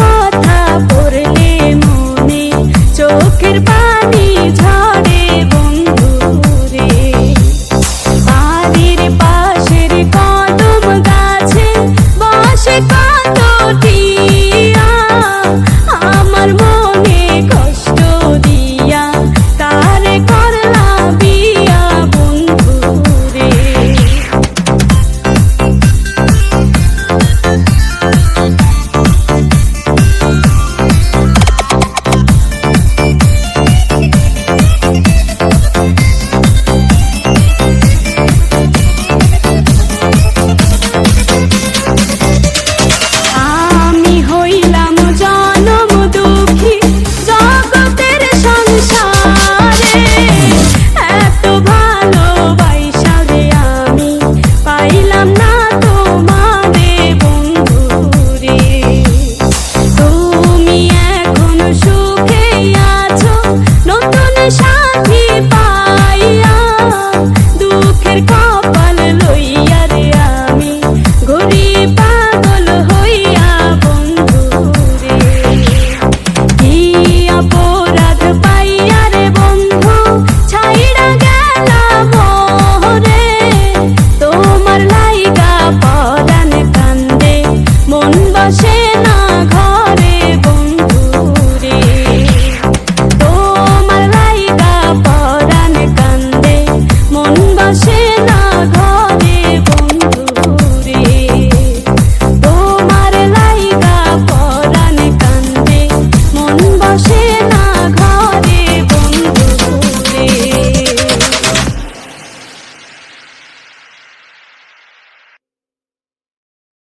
কথা পড়লে মনে চোখের পানি ঝরে বন্ধু রে। বাড়ির পাশের কদম গাছে বসে কত টিয়া, আমার মনে কষ্ট দিয়া তারে করলা বিয়া বন্ধু রে। আমি হইলাম জনম দুঃখী জগতের সংসারে, এত ভালোবাসা রে আমি পাইলাম না তোমারে বন্ধু রে। তুমি এখন সুখে আছো নতুন সাথী পাইয়া, দুঃখের কপাল লইয়া রে আমি ঘুরি পাগল হইয়া বন্ধু রে। কি অপরাধ পাইয়া রে বন্ধু ছাইড়া গেলা মোরে, তোমার লাইগা পরাণ কান্দে মন বসে